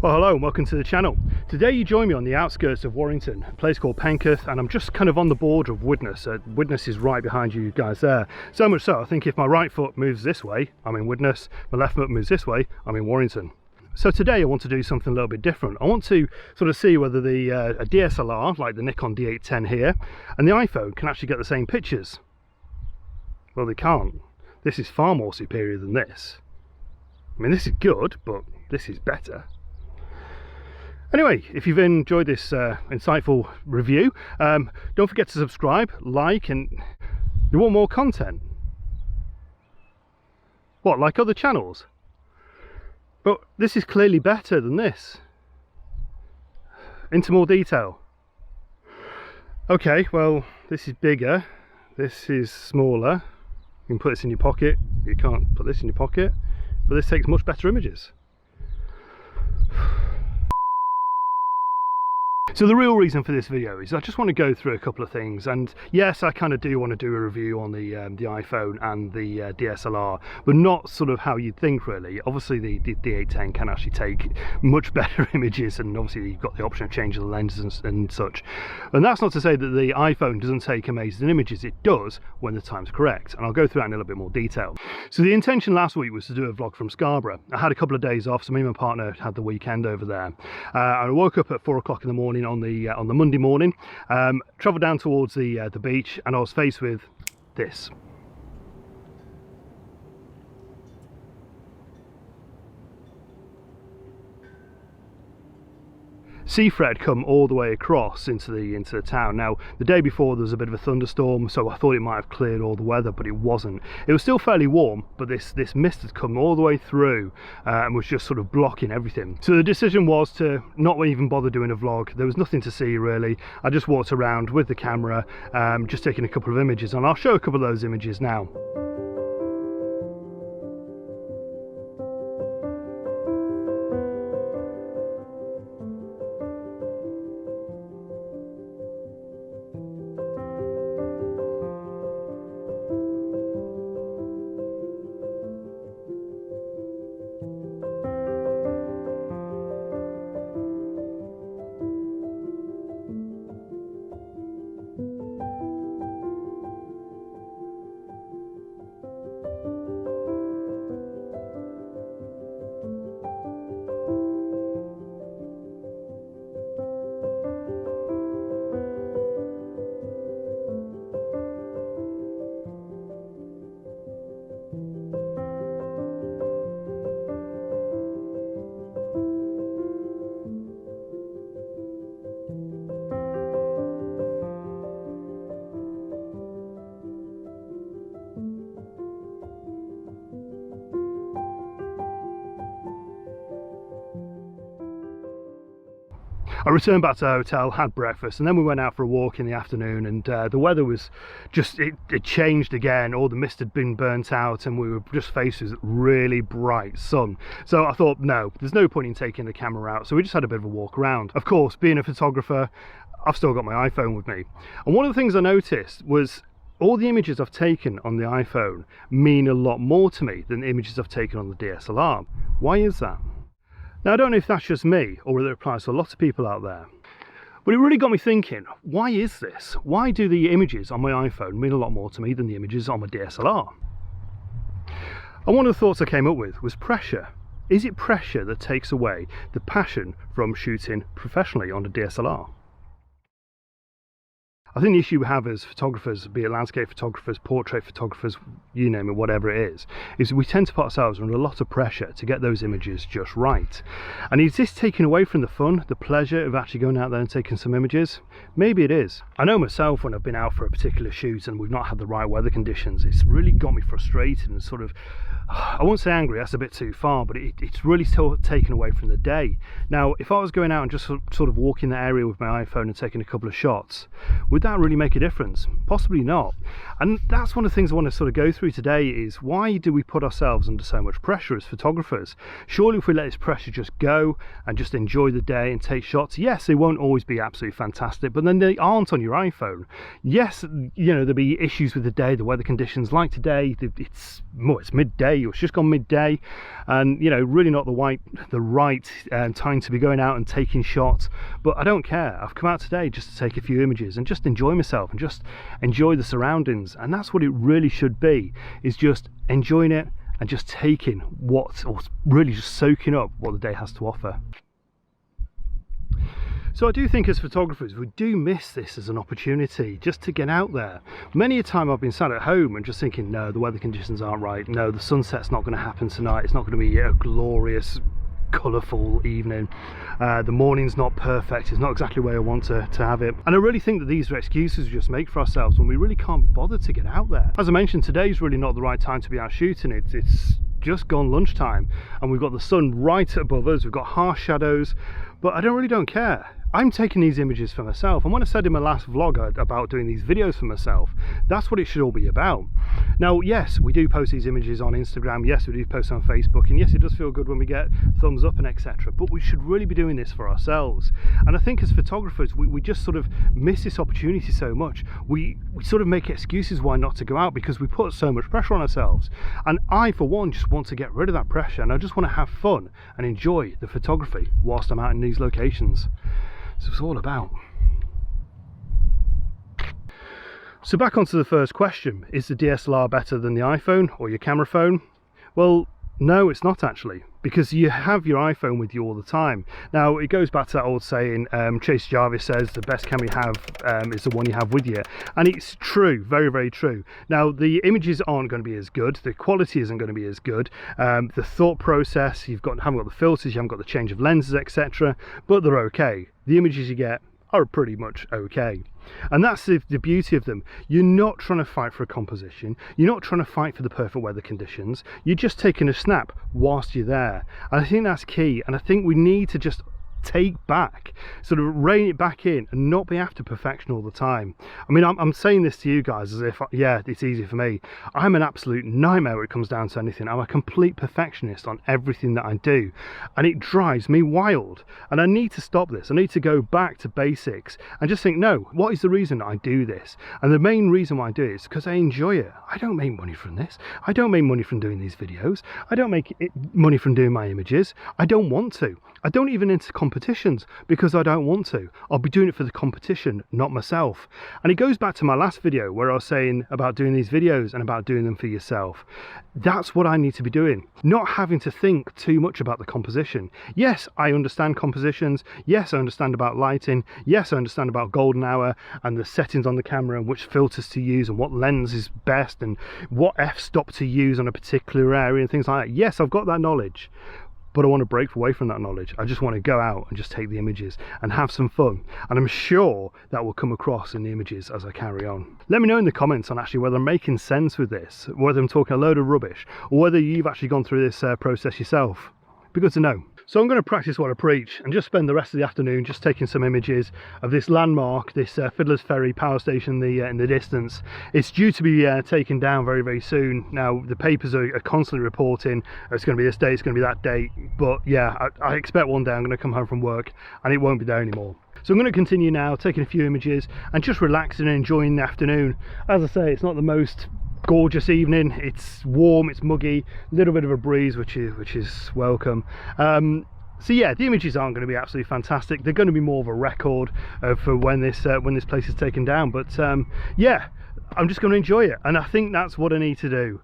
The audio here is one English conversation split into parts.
Well, hello and welcome to the channel. Today you join me on the outskirts of Warrington, a place called Penketh, and I'm just kind of on the border of Widnes. Widnes is right behind you guys there. So much so, I think if my right foot moves this way, I'm in Widnes, my left foot moves this way, I'm in Warrington. So today I want to do something a little bit different. I want to sort of see whether a DSLR, like the Nikon D810 here, and the iPhone can actually get the same pictures. Well, they can't. This is far more superior than this. I mean, this is good, but this is better. Anyway, if you've enjoyed this insightful review, don't forget to subscribe, like, and you want more content. What, like other channels? But this is clearly better than this. Into more detail. Okay, well, this is bigger, this is smaller. You can put this in your pocket, you can't put this in your pocket, but this takes much better images. So the real reason for this video is I just want to go through a couple of things, and yes, I kind of do want to do a review on the iPhone and the DSLR, but not sort of how you'd think really. Obviously the D810 can actually take much better images, and obviously you've got the option of changing the lenses and such. And that's not to say that the iPhone doesn't take amazing images. It does when the time's correct, and I'll go through that in a little bit more detail. So the intention last week was to do a vlog from Scarborough. I had a couple of days off, so me and my partner had the weekend over there. I woke up at 4 o'clock in the morning on the Monday morning, travelled down towards the beach, and I was faced with this. Sea thread come all the way across into the town. Now, the day before there was a bit of a thunderstorm, so I thought it might have cleared all the weather, but it wasn't. It was still fairly warm, but this mist had come all the way through and was just sort of blocking everything. So the decision was to not even bother doing a vlog. There was nothing to see really. I just walked around with the camera, just taking a couple of images, and I'll show a couple of those images now. I returned back to the hotel, had breakfast, and then we went out for a walk in the afternoon, and the weather was just, it changed again. All the mist had been burnt out and we were just faced with really bright sun. So I thought, no, there's no point in taking the camera out, so we just had a bit of a walk around. Of course, being a photographer, I've still got my iPhone with me. And one of the things I noticed was all the images I've taken on the iPhone mean a lot more to me than the images I've taken on the DSLR. Why is that? Now, I don't know if that's just me or whether it applies to a lot of people out there, but it really got me thinking, why is this? Why do the images on my iPhone mean a lot more to me than the images on my DSLR? And one of the thoughts I came up with was pressure. Is it pressure that takes away the passion from shooting professionally on a DSLR? I think the issue we have as photographers, be it landscape photographers, portrait photographers, you name it, whatever it is we tend to put ourselves under a lot of pressure to get those images just right. And is this taking away from the fun, the pleasure of actually going out there and taking some images? Maybe it is. I know myself, when I've been out for a particular shoot and we've not had the right weather conditions, it's really got me frustrated and sort of, I won't say angry, that's a bit too far, but it's really still taken away from the day. Now, if I was going out and just sort of walking the area with my iPhone and taking a couple of shots, would would that really make a difference? Possibly not. And that's one of the things I want to sort of go through today, is why do we put ourselves under so much pressure as photographers? Surely if we let this pressure just go and just enjoy the day and take shots, yes, they won't always be absolutely fantastic, but then they aren't on your iPhone. Yes, you know, there'll be issues with the day, the weather conditions, like today, it's midday, it's just gone midday, and you know, really not the right time to be going out and taking shots. But I don't care. I've come out today just to take a few images and just enjoy myself and just enjoy the surroundings, and that's what it really should be, is just enjoying it and just taking or really just soaking up what the day has to offer. So I do think as photographers we do miss this as an opportunity just to get out there. Many a time I've been sat at home and just thinking, no, the weather conditions aren't right, no, the sunset's not going to happen tonight, it's not going to be a glorious colourful evening, the morning's not perfect, it's not exactly where I want to have it. And I really think that these are excuses we just make for ourselves when we really can't be bothered to get out there. As I mentioned, today's really not the right time to be out shooting. It's just gone lunchtime and we've got the sun right above us, we've got harsh shadows, but I really don't care. I'm taking these images for myself, and when I said in my last vlog about doing these videos for myself, that's what it should all be about. Now, yes, we do post these images on Instagram, yes, we do post on Facebook, and yes, it does feel good when we get thumbs up and etc., but we should really be doing this for ourselves. And I think as photographers, we just sort of miss this opportunity so much. We sort of make excuses why not to go out because we put so much pressure on ourselves. And I, for one, just want to get rid of that pressure, and I just want to have fun and enjoy the photography whilst I'm out in these locations. So it's all about. So back onto the first question, is the DSLR better than the iPhone or your camera phone? Well, no, it's not actually, because you have your iPhone with you all the time. Now, it goes back to that old saying, Chase Jarvis says the best camera you have is the one you have with you. And it's true, very, very true. Now, the images aren't going to be as good, the quality isn't going to be as good, the thought process, haven't got the filters, you haven't got the change of lenses, etc., but they're okay. The images you get are pretty much okay. And that's the beauty of them. You're not trying to fight for a composition, you're not trying to fight for the perfect weather conditions, you're just taking a snap whilst you're there. And I think that's key, and I think we need to just take back, sort of rein it back in and not be after perfection all the time. I mean, I'm saying this to you guys as if, yeah, it's easy for me. I'm an absolute nightmare when it comes down to anything. I'm a complete perfectionist on everything that I do, and it drives me wild. And I need to stop this. I need to go back to basics and just think, no, what is the reason I do this? And the main reason why I do it is because I enjoy it. I don't make money from this. I don't make money from doing these videos. I don't make money from doing my images. I don't want to. I don't even enter competitions because I don't want to. I'll be doing it for the competition, not myself. And it goes back to my last video where I was saying about doing these videos and about doing them for yourself. That's what I need to be doing, not having to think too much about the composition. Yes, I understand compositions. Yes, I understand about lighting. Yes, I understand about golden hour and the settings on the camera and which filters to use and what lens is best and what f-stop to use on a particular area and things like that. Yes, I've got that knowledge. But I want to break away from that knowledge. I just want to go out and just take the images and have some fun. And I'm sure that will come across in the images as I carry on. Let me know in the comments on actually whether I'm making sense with this, whether I'm talking a load of rubbish, or whether you've actually gone through this process yourself. Be good to know. So I'm going to practice what I preach and just spend the rest of the afternoon just taking some images of this landmark, this Fiddler's Ferry power station in the distance. It's due to be taken down very, very soon. Now, the papers are constantly reporting it's going to be this date, it's going to be that date. But yeah, I expect one day I'm going to come home from work and it won't be there anymore. So I'm going to continue now, taking a few images and just relaxing and enjoying the afternoon. As I say, it's not the most gorgeous evening, it's warm, it's muggy, a little bit of a breeze which is welcome. So yeah, the images aren't going to be absolutely fantastic. They're going to be more of a record for when this place is taken down, but yeah, I'm just going to enjoy it, and I think that's what I need to do.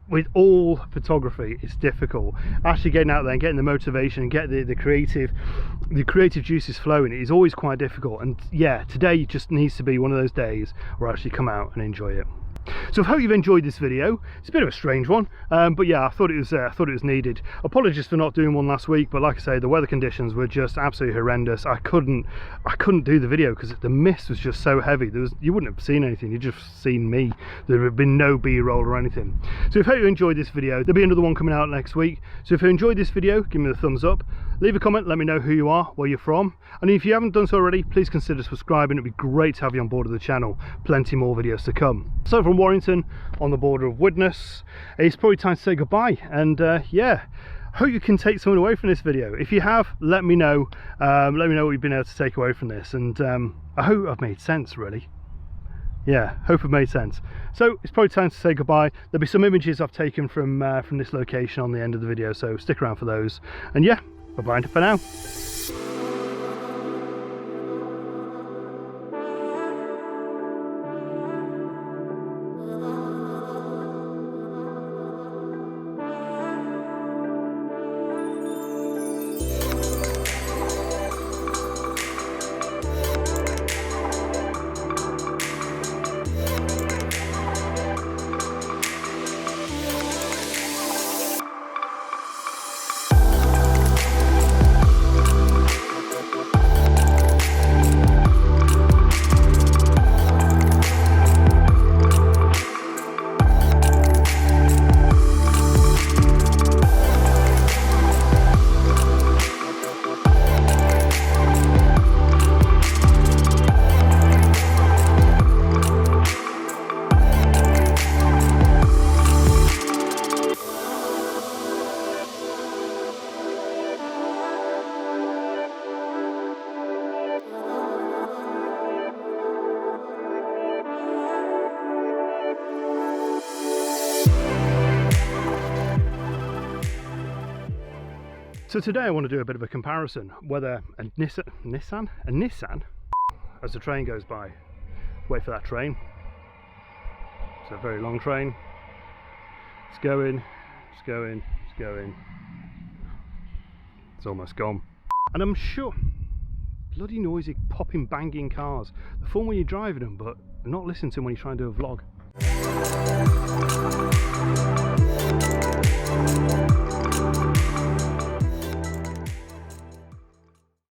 With all photography, it's difficult. Actually getting out there and getting the motivation and get the creative juices flowing is always quite difficult. And yeah, today just needs to be one of those days where I actually come out and enjoy it. So I hope you've enjoyed this video. It's a bit of a strange one, but yeah, I thought it was needed. Apologies for not doing one last week, but like I say, the weather conditions were just absolutely horrendous. I couldn't do the video because the mist was just so heavy. You wouldn't have seen anything, you'd just seen me. There had been no B-roll or anything. So if you enjoyed this video, there'll be another one coming out next week. So if you enjoyed this video, give me the thumbs up, leave a comment, let me know who you are, where you're from, and if you haven't done so already, please consider subscribing. It'd be great to have you on board of the channel. Plenty more videos to come. So from Warrington, on the border of Widnes, it's probably time to say goodbye, and yeah, hope you can take something away from this video. If you have, let me know what you've been able to take away from this, and I hope I've made sense, really. Yeah, hope it made sense. So it's probably time to say goodbye. There'll be some images I've taken from this location on the end of the video, so stick around for those, and yeah, bye bye for now. So today I want to do a bit of a comparison whether a Nissan as the train goes by. Wait for that train. It's a very long train. It's going, it's going, it's going. It's almost gone. And I'm sure, bloody noisy, popping, banging cars. They're fun when you're driving them, but not listening to them when you try and do a vlog.